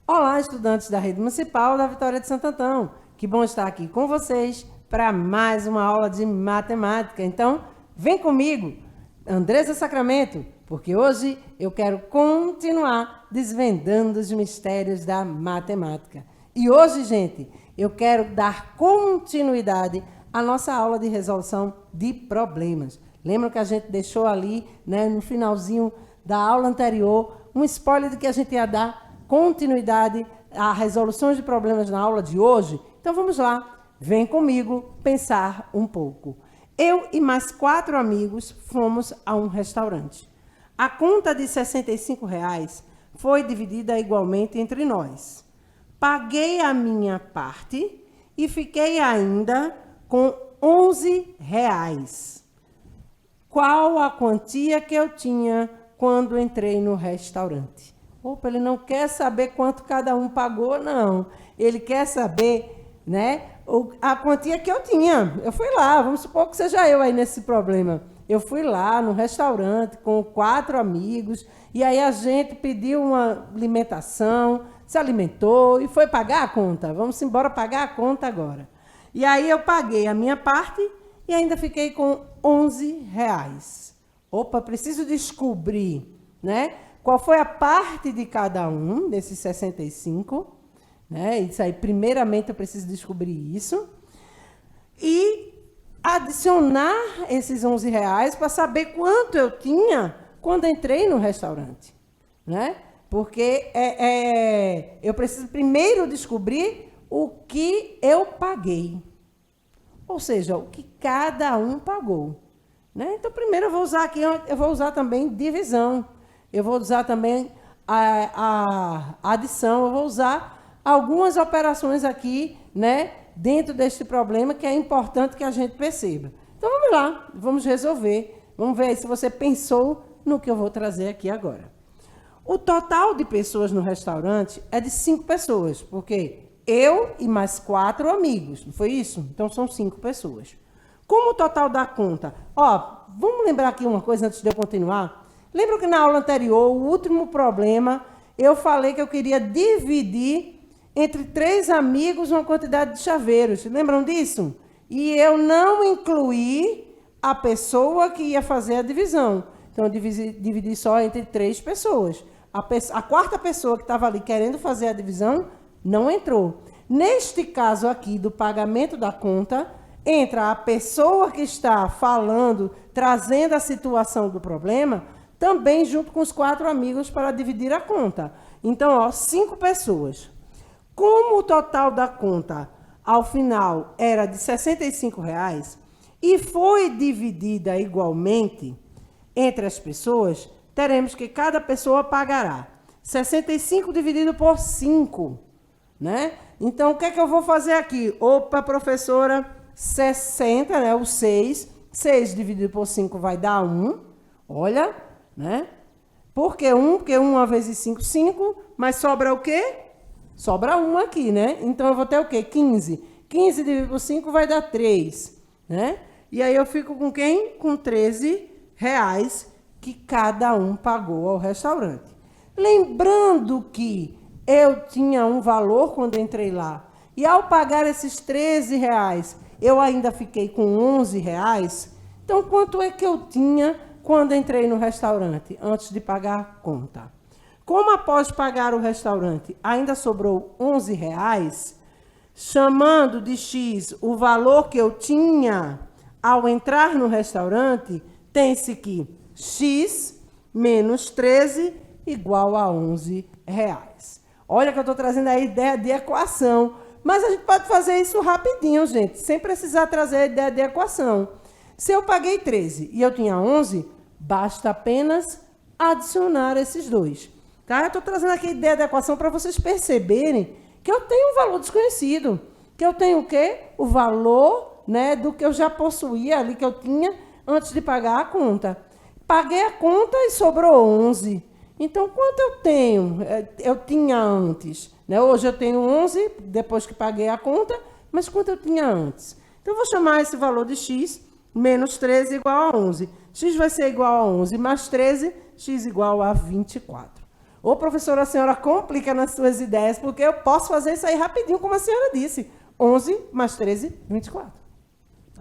Olá, estudantes da Rede Municipal da Vitória de Santo Antão. Que bom estar aqui com vocês para mais uma aula de matemática. Então, vem comigo, Andressa Sacramento, porque hoje eu quero continuar desvendando os mistérios da matemática. E hoje, gente, eu quero dar continuidade à nossa aula de resolução de problemas. Lembra que a gente deixou ali, né, no finalzinho da aula anterior, um spoiler de que a gente ia dar continuidade a resoluções de problemas na aula de hoje? Então vamos lá, vem comigo pensar um pouco. Eu e mais 4 amigos fomos a um restaurante. A conta de R$ 65 foi dividida igualmente entre nós. Paguei a minha parte e fiquei ainda com R$ 11. Qual a quantia que eu tinha quando entrei no restaurante? Opa, ele não quer saber quanto cada um pagou, não. Ele quer saber, né, a quantia que eu tinha. Eu fui lá, vamos supor que seja eu aí nesse problema. Eu fui lá no restaurante com 4 amigos, e aí a gente pediu uma alimentação, se alimentou e foi pagar a conta. Vamos embora pagar a conta agora. E aí eu paguei a minha parte e ainda fiquei com R$ 11. Opa, preciso descobrir, né? Qual foi a parte de cada um desses 65? Né? Isso aí, primeiramente, eu preciso descobrir isso. E adicionar esses R$ 11 para saber quanto eu tinha quando entrei no restaurante. Né? Porque eu preciso primeiro descobrir o que eu paguei. Ou seja, o que cada um pagou. Né? Então, primeiro eu vou usar aqui, eu vou usar também divisão. Eu vou usar também a adição, eu vou usar algumas operações aqui, né, dentro deste problema, que é importante que a gente perceba. Então, vamos lá, vamos resolver. Vamos ver aí se você pensou no que eu vou trazer aqui agora. O total de pessoas no restaurante é de 5 pessoas, porque eu e mais 4 amigos, não foi isso? Então, são 5 pessoas. Como o total da conta? Ó, vamos lembrar aqui uma coisa antes de eu continuar? Lembra que na aula anterior, o último problema, eu falei que eu queria dividir entre 3 amigos uma quantidade de chaveiros. Lembram disso? E eu não incluí a pessoa que ia fazer a divisão. Então, eu dividi só entre 3 pessoas. A quarta pessoa que estava ali querendo fazer a divisão não entrou. Neste caso aqui do pagamento da conta, entra a pessoa que está falando, trazendo a situação do problema, também junto com os 4 amigos para dividir a conta. Então, ó, 5 pessoas. Como o total da conta, ao final, era de R$ 65 e foi dividida igualmente entre as pessoas, teremos que cada pessoa pagará 65 dividido por 5. Né? Então, o que é que eu vou fazer aqui? Opa, professora, 60, né? O 6. 6 dividido por 5 vai dar 1. Olha, né? Por que 1? Porque 1 vezes 5, 5. Mas sobra o quê? Sobra 1 aqui, né? Então, eu vou ter o quê? 15. 15 dividido por 5 vai dar 3. Né? E aí, eu fico com quem? Com R$ 13 que cada um pagou ao restaurante. Lembrando que eu tinha um valor quando entrei lá. E ao pagar esses R$ 13, eu ainda fiquei com R$ 11. Então, quanto é que eu tinha quando entrei no restaurante, antes de pagar a conta? Como após pagar o restaurante ainda sobrou R$ 11, chamando de X o valor que eu tinha ao entrar no restaurante, tem-se que X menos 13 igual a R$ 11. Olha que eu estou trazendo a ideia de equação, mas a gente pode fazer isso rapidinho, gente, sem precisar trazer a ideia de equação. Se eu paguei 13 e eu tinha 11, basta apenas adicionar esses dois. Tá? Eu estou trazendo aqui a ideia da equação para vocês perceberem que eu tenho um valor desconhecido. Que eu tenho o quê? O valor, né, do que eu já possuía ali, que eu tinha antes de pagar a conta. Paguei a conta e sobrou 11. Então, quanto eu tenho? Eu tinha antes. Né? Hoje eu tenho 11, depois que paguei a conta, mas quanto eu tinha antes? Então, eu vou chamar esse valor de x menos 13 igual a 11. X vai ser igual a 11 mais 13, x igual a 24. Ô, professora, a senhora complica nas suas ideias, porque eu posso fazer isso aí rapidinho, como a senhora disse. 11 mais 13, 24.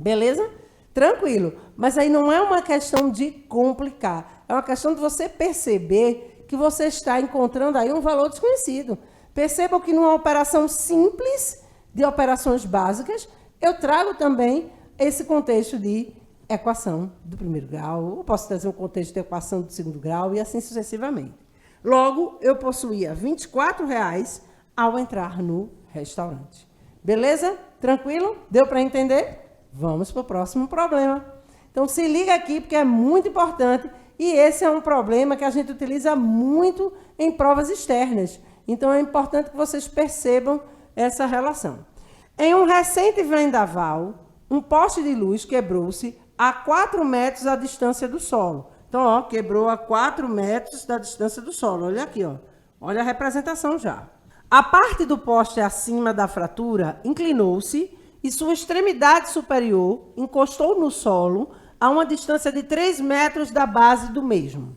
Beleza? Tranquilo. Mas aí não é uma questão de complicar. É uma questão de você perceber que você está encontrando aí um valor desconhecido. Percebam que numa operação simples, de operações básicas, eu trago também esse contexto de equação do primeiro grau, eu posso trazer um contexto de equação do segundo grau e assim sucessivamente. Logo, eu possuía R$ 24,00 ao entrar no restaurante. Beleza? Tranquilo? Deu para entender? Vamos para o próximo problema. Então, se liga aqui, porque é muito importante e esse é um problema que a gente utiliza muito em provas externas. Então, é importante que vocês percebam essa relação. Em um recente vendaval, um poste de luz quebrou-se a 4 metros à distância do solo. Então, ó, quebrou a 4 metros da distância do solo. Olha aqui, ó. Olha a representação já. A parte do poste acima da fratura inclinou-se e sua extremidade superior encostou no solo a uma distância de 3 metros da base do mesmo.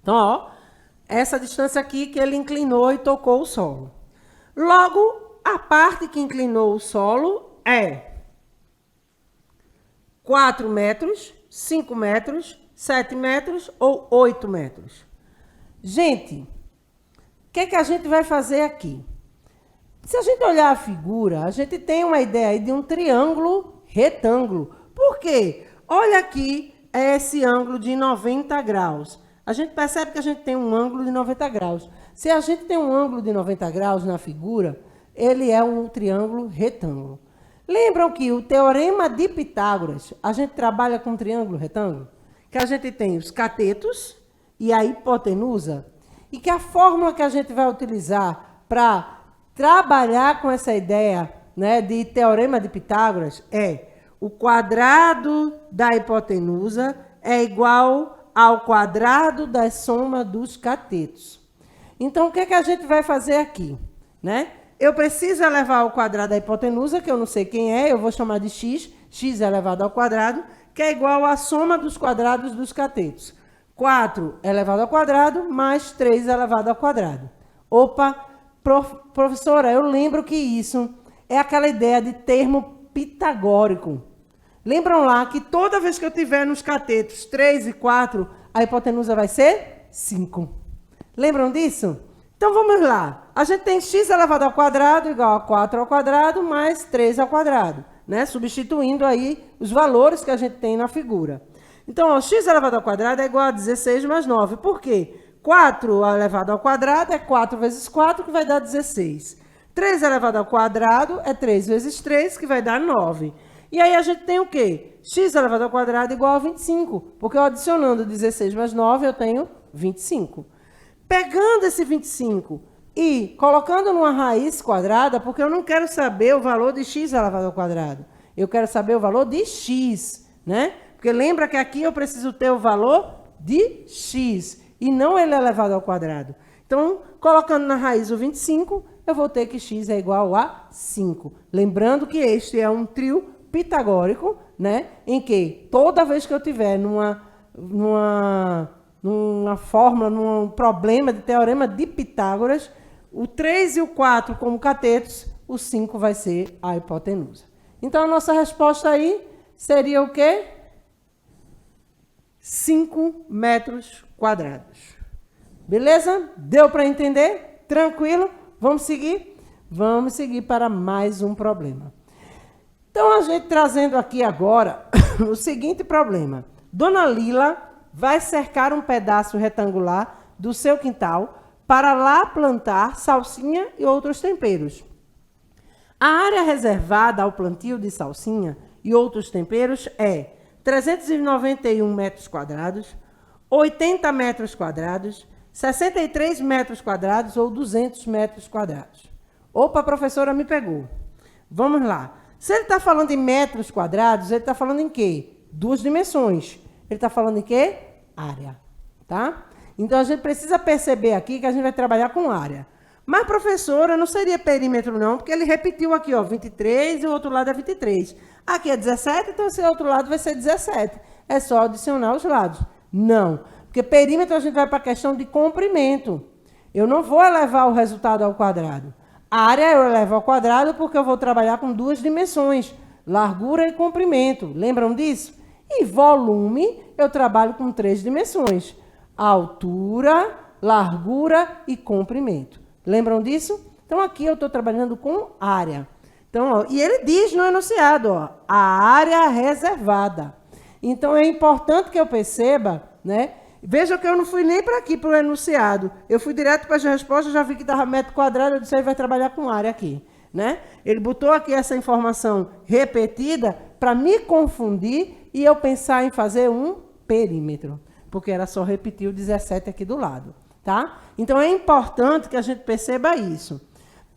Então, ó, essa distância aqui que ele inclinou e tocou o solo. Logo, a parte que inclinou o solo é 4 metros, 5 metros, 7 metros ou 8 metros. Gente, o que a gente vai fazer aqui? Se a gente olhar a figura, a gente tem uma ideia aí de um triângulo retângulo. Por quê? Olha aqui esse ângulo de 90 graus. A gente percebe que a gente tem um ângulo de 90 graus. Se a gente tem um ângulo de 90 graus na figura, ele é um triângulo retângulo. Lembram que o teorema de Pitágoras, a gente trabalha com triângulo retângulo? Que a gente tem os catetos e a hipotenusa, e que a fórmula que a gente vai utilizar para trabalhar com essa ideia, né, de teorema de Pitágoras é o quadrado da hipotenusa é igual ao quadrado da soma dos catetos. Então, o que a gente vai fazer aqui? Né? Eu preciso elevar ao quadrado da hipotenusa, que eu não sei quem é, eu vou chamar de x, x elevado ao quadrado, que é igual à soma dos quadrados dos catetos. 4 elevado ao quadrado mais 3 elevado ao quadrado. Opa, professora, eu lembro que isso é aquela ideia de termo pitagórico. Lembram lá que toda vez que eu tiver nos catetos 3 e 4, a hipotenusa vai ser 5. Lembram disso? Então, vamos lá. A gente tem x elevado ao quadrado igual a 4 ao quadrado mais 3 ao quadrado, né? Substituindo aí os valores que a gente tem na figura. Então, ó, x elevado ao quadrado é igual a 16 mais 9. Por quê? 4 elevado ao quadrado é 4 vezes 4, que vai dar 16. 3 elevado ao quadrado é 3 vezes 3, que vai dar 9. E aí a gente tem o quê? X elevado ao quadrado igual a 25, porque eu adicionando 16 mais 9, eu tenho 25. Pegando esse 25 e colocando numa raiz quadrada, porque eu não quero saber o valor de x elevado ao quadrado. Eu quero saber o valor de x, né? Porque lembra que aqui eu preciso ter o valor de x e não ele elevado ao quadrado. Então, colocando na raiz o 25, eu vou ter que x é igual a 5. Lembrando que este é um trio pitagórico, né? Em que toda vez que eu tiver numa fórmula, num problema de teorema de Pitágoras, o 3 e o 4 como catetos, o 5 vai ser a hipotenusa. Então, a nossa resposta aí seria o quê? 5 metros quadrados. Beleza? Deu para entender? Tranquilo? Vamos seguir? Vamos seguir para mais um problema. Então, a gente trazendo aqui agora o seguinte problema. Dona Lila vai cercar um pedaço retangular do seu quintal para lá plantar salsinha e outros temperos. A área reservada ao plantio de salsinha e outros temperos é 391 metros quadrados, 80 metros quadrados, 63 metros quadrados ou 200 metros quadrados. Opa, a professora me pegou. Vamos lá. Se ele está falando em metros quadrados, ele está falando em quê? Duas dimensões. Ele está falando em quê? Área. Tá? Então, a gente precisa perceber aqui que a gente vai trabalhar com área. Mas, professora, não seria perímetro não, porque ele repetiu aqui, ó, 23 e o outro lado é 23. Aqui é 17, então esse outro lado vai ser 17. É só adicionar os lados. Não, porque perímetro a gente vai para a questão de comprimento. Eu não vou elevar o resultado ao quadrado. A área eu elevo ao quadrado porque eu vou trabalhar com duas dimensões, largura e comprimento. Lembram disso? E volume eu trabalho com três dimensões, altura, largura e comprimento. Lembram disso? Então, aqui eu estou trabalhando com área. Então, ó, e ele diz no enunciado, ó, a área reservada. Então, é importante que eu perceba, né? Veja que eu não fui nem para aqui, para o enunciado. Eu fui direto para as respostas, já vi que estava metro quadrado, eu disse, aí vai trabalhar com área aqui, né? Ele botou aqui essa informação repetida para me confundir e eu pensar em fazer um perímetro, porque era só repetir o 17 aqui do lado, tá? Então, é importante que a gente perceba isso.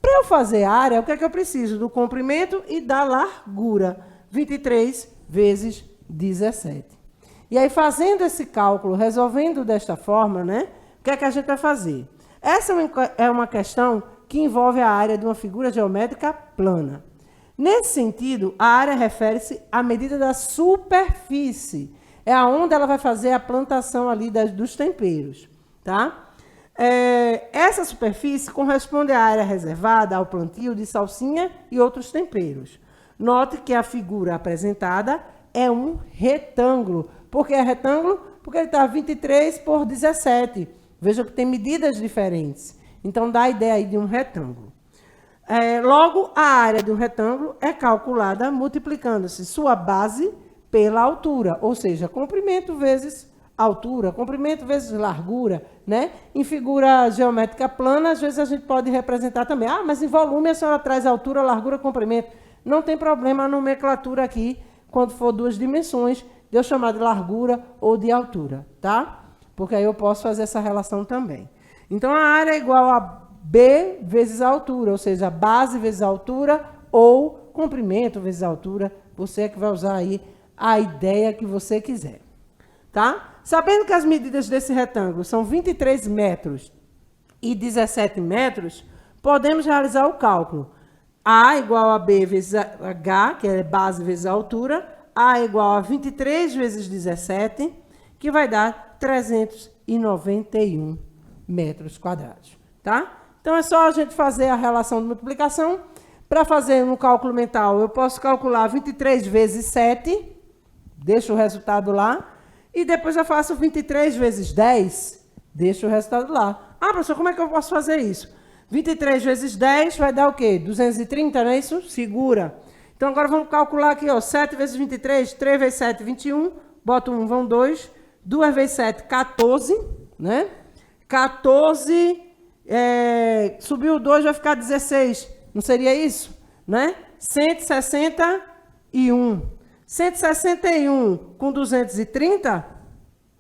Para eu fazer área, o que é que eu preciso? Do comprimento e da largura. 23 vezes 17. E aí, fazendo esse cálculo, resolvendo desta forma, né? O que é que a gente vai fazer? Essa é uma questão que envolve a área de uma figura geométrica plana. Nesse sentido, a área refere-se à medida da superfície. É aonde ela vai fazer a plantação ali dos temperos, tá? Essa superfície corresponde à área reservada ao plantio de salsinha e outros temperos. Note que a figura apresentada é um retângulo. Por que é retângulo? Porque ele está 23 por 17. Veja que tem medidas diferentes. Então, dá a ideia aí de um retângulo. Logo, a área de um retângulo é calculada multiplicando-se sua base pela altura, ou seja, comprimento vezes altura, comprimento vezes largura, né? Em figura geométrica plana, às vezes a gente pode representar também. Ah, mas em volume a senhora traz altura, largura, comprimento. Não tem problema a nomenclatura aqui, quando for duas dimensões, de eu chamar de largura ou de altura, tá? Porque aí eu posso fazer essa relação também. Então, a área é igual a B vezes a altura, ou seja, base vezes altura ou comprimento vezes altura. Você é que vai usar aí a ideia que você quiser, tá? Sabendo que as medidas desse retângulo são 23 metros e 17 metros, podemos realizar o cálculo. A igual a B vezes H, que é base vezes a altura. A igual a 23 vezes 17, que vai dar 391 metros quadrados, tá? Então, é só a gente fazer a relação de multiplicação. Para fazer um cálculo mental, eu posso calcular 23 vezes 7, deixo o resultado lá, e depois eu faço 23 vezes 10, deixo o resultado lá. Ah, professor, como é que eu posso fazer isso? 23 vezes 10 vai dar o quê? 230, não é isso? Segura. Então, agora vamos calcular aqui, ó, 7 vezes 23, 3 vezes 7, 21, bota 1, vão 2, 2 vezes 7, 14, né? 14, subiu 2, vai ficar 16, não seria isso? Né? 161. 161 com 230,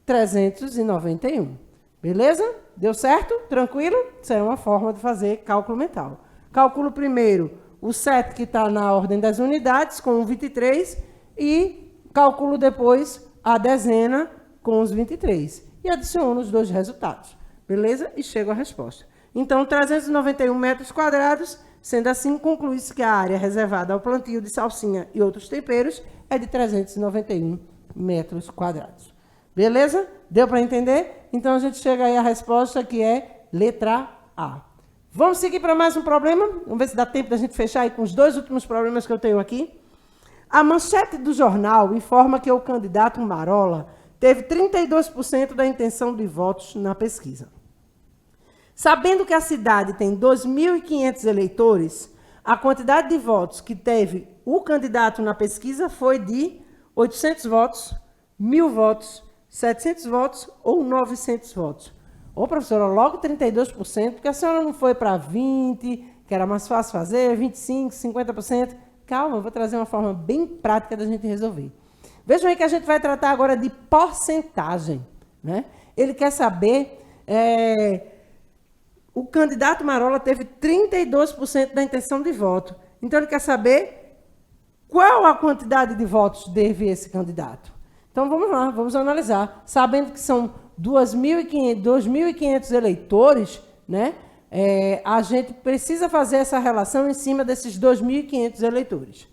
391. Beleza? Deu certo? Tranquilo? Isso é uma forma de fazer cálculo mental. Calculo primeiro o 7 que está na ordem das unidades, com o 23, e calculo depois a dezena com os 23. E adiciono os dois resultados. Beleza? E chego à resposta. Então, 391 metros quadrados, sendo assim, conclui-se que a área reservada ao plantio de salsinha e outros temperos é de 391 metros quadrados. Beleza? Deu para entender? Então, a gente chega aí à resposta que é letra A. Vamos seguir para mais um problema? Vamos ver se dá tempo da gente fechar aí com os dois últimos problemas que eu tenho aqui. A manchete do jornal informa que o candidato Marola teve 32% da intenção de votos na pesquisa. Sabendo que a cidade tem 2.500 eleitores, a quantidade de votos que teve o candidato na pesquisa foi de 800 votos, 1.000 votos, 700 votos ou 900 votos. Ô, professora, logo 32%, porque a senhora não foi para 20%, que era mais fácil fazer, 25%, 50%. Calma, eu vou trazer uma forma bem prática da gente resolver. Vejam aí que a gente vai tratar agora de porcentagem, né? Ele quer saber... O candidato Marola teve 32% da intenção de voto. Então, ele quer saber qual a quantidade de votos teve esse candidato. Então, vamos lá, vamos analisar. Sabendo que são 2.500 eleitores, né? A gente precisa fazer essa relação em cima desses 2.500 eleitores.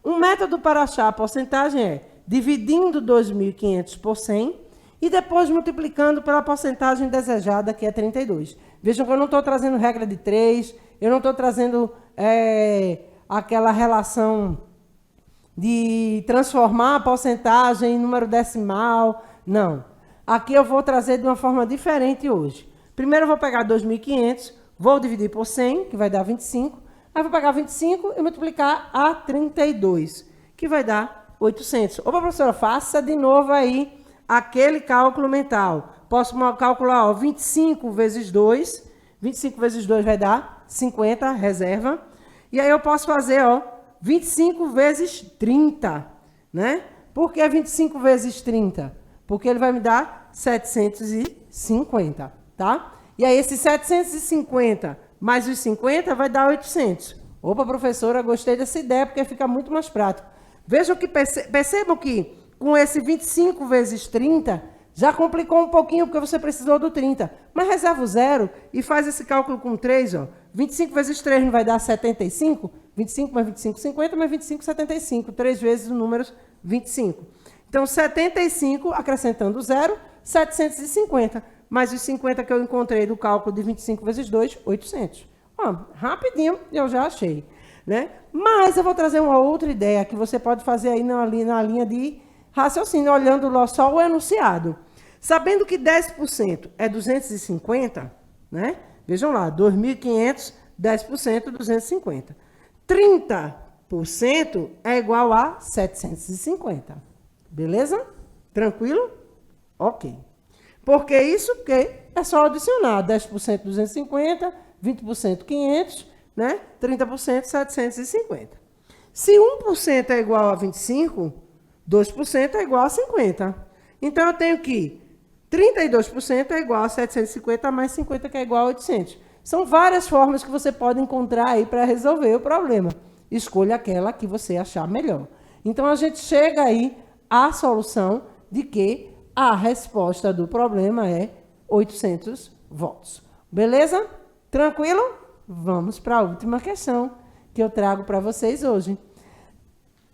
Um método para achar a porcentagem é dividindo 2.500 por 100 e depois multiplicando pela porcentagem desejada, que é 32. Vejam que eu não estou trazendo regra de 3, eu não estou trazendo aquela relação de transformar a porcentagem em número decimal, não. Aqui eu vou trazer de uma forma diferente hoje. Primeiro eu vou pegar 2.500, vou dividir por 100, que vai dar 25, aí vou pegar 25 e multiplicar a 32, que vai dar 800. Opa, professora, faça de novo aí aquele cálculo mental. Posso calcular, ó, 25 vezes 2. 25 vezes 2 vai dar 50, reserva. E aí eu posso fazer, ó, 25 vezes 30, né? Por que 25 vezes 30? Porque ele vai me dar 750, tá? E aí esse 750 mais os 50 vai dar 800. Opa, professora, gostei dessa ideia, porque fica muito mais prático. Vejam que percebam que com esse 25 vezes 30, já complicou um pouquinho, porque você precisou do 30. Mas reserva o zero e faz esse cálculo com 3, ó. 25 vezes 3 não vai dar 75? 25 mais 25, 50, mais 25, 75. 3 vezes o número 25. Então, 75, acrescentando o zero, 750. Mais os 50 que eu encontrei do cálculo de 25 vezes 2, 800. Ó, rapidinho, eu já achei, né? Mas eu vou trazer uma outra ideia que você pode fazer aí na linha de raciocínio, olhando só o enunciado. Sabendo que 10% é 250, né? Vejam lá, 2.500, 10%, 250. 30% é igual a 750. Beleza? Tranquilo? Ok. Por que isso? Porque é só adicionar 10% 250, 20% 500, né? 30% 750. Se 1% é igual a 25, 2% é igual a 50. Então, eu tenho que 32% é igual a 750 mais 50, que é igual a 800. São várias formas que você pode encontrar aí para resolver o problema. Escolha aquela que você achar melhor. Então, a gente chega aí à solução de que a resposta do problema é 800 volts. Beleza? Tranquilo? Vamos para a última questão que eu trago para vocês hoje.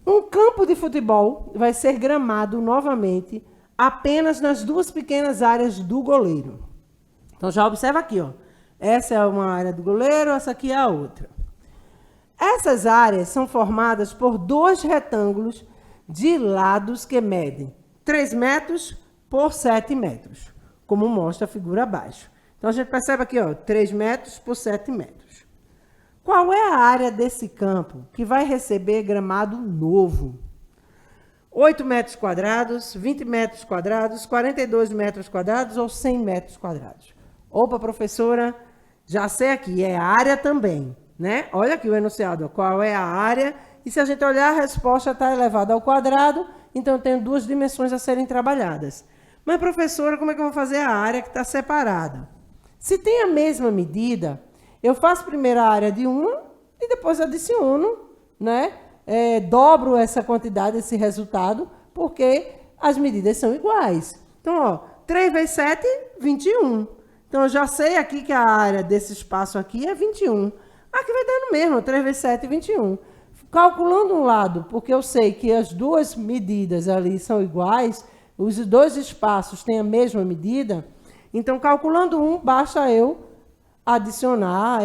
Um campo de futebol vai ser gramado novamente apenas nas duas pequenas áreas do goleiro. Então, já observa aqui, ó. Essa é uma área do goleiro, essa aqui é a outra. Essas áreas são formadas por dois retângulos de lados que medem 3 metros por 7 metros, como mostra a figura abaixo. Então, a gente percebe aqui, ó, 3 metros por 7 metros. Qual é a área desse campo que vai receber gramado novo? 8 metros quadrados, 20 metros quadrados, 42 metros quadrados ou 100 metros quadrados? Opa, professora, já sei aqui, é área também, né? Olha aqui o enunciado, ó, qual é a área? E se a gente olhar, a resposta está elevada ao quadrado, então eu tenho duas dimensões a serem trabalhadas. Mas, professora, como é que eu vou fazer a área que está separada? Se tem a mesma medida, eu faço primeiro a área de uma e depois adiciono, né? Dobro essa quantidade, esse resultado, porque as medidas são iguais. Então, ó, 3 vezes 7, 21. Então, eu já sei aqui que a área desse espaço aqui é 21. Aqui vai dando mesmo, 3 vezes 7, 21. Calculando um lado, porque eu sei que as duas medidas ali são iguais, os dois espaços têm a mesma medida, então, calculando um, basta eu adicionar,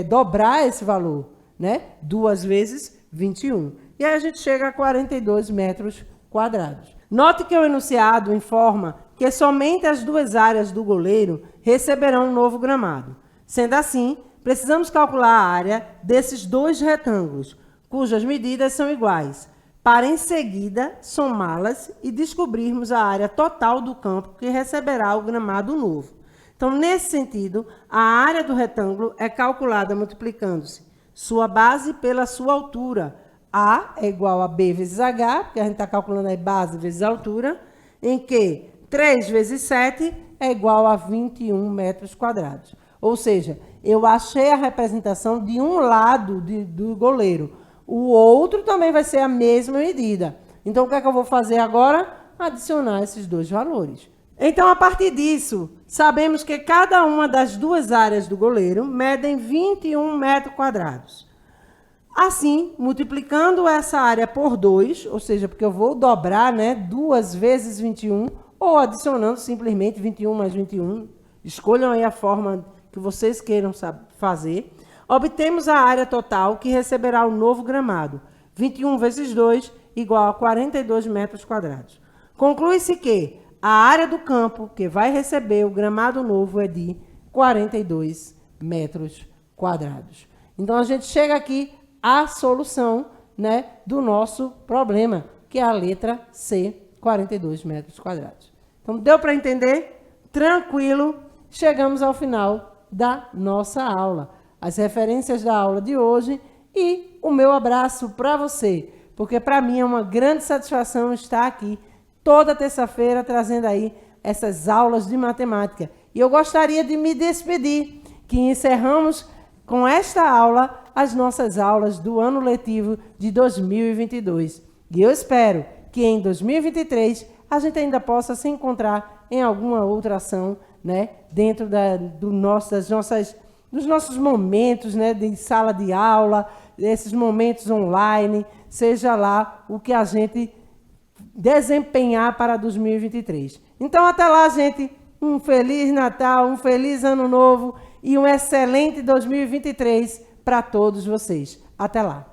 dobrar esse valor, né? 2 vezes 21. E aí a gente chega a 42 metros quadrados. Note que o enunciado informa que somente as duas áreas do goleiro receberão um novo gramado. Sendo assim, precisamos calcular a área desses dois retângulos, cujas medidas são iguais, para em seguida somá-las e descobrirmos a área total do campo que receberá o gramado novo. Então, nesse sentido, a área do retângulo é calculada multiplicando-se sua base pela sua altura. A é igual a B vezes H, porque a gente está calculando aí base vezes altura, em que 3 vezes 7 é igual a 21 metros quadrados. Ou seja, eu achei a representação de um lado do goleiro. O outro também vai ser a mesma medida. Então, o que é que eu vou fazer agora? Adicionar esses dois valores. Então, a partir disso, sabemos que cada uma das duas áreas do goleiro medem 21 metros quadrados. Assim, multiplicando essa área por 2, ou seja, porque eu vou dobrar, né, 2 vezes 21, ou adicionando simplesmente 21 mais 21. Escolham aí a forma que vocês queiram fazer. Obtemos a área total que receberá o novo gramado. 21 vezes 2 igual a 42 metros quadrados. Conclui-se que a área do campo que vai receber o gramado novo é de 42 metros quadrados. Então, a gente chega aqui à solução, né, do nosso problema, que é a letra C, 42 metros quadrados. Então, deu para entender? Tranquilo, chegamos ao final da nossa aula. As referências da aula de hoje e o meu abraço para você, porque para mim é uma grande satisfação estar aqui toda terça-feira trazendo aí essas aulas de matemática. E eu gostaria de me despedir, que encerramos com esta aula as nossas aulas do ano letivo de 2022. E eu espero que em 2023 a gente ainda possa se encontrar em alguma outra ação, né, dentro dos nossos momentos, né, de sala de aula, desses momentos online, seja lá o que a gente desempenhar para 2023. Então, até lá, gente, um Feliz Natal, um Feliz Ano Novo e um excelente 2023 para todos vocês. Até lá!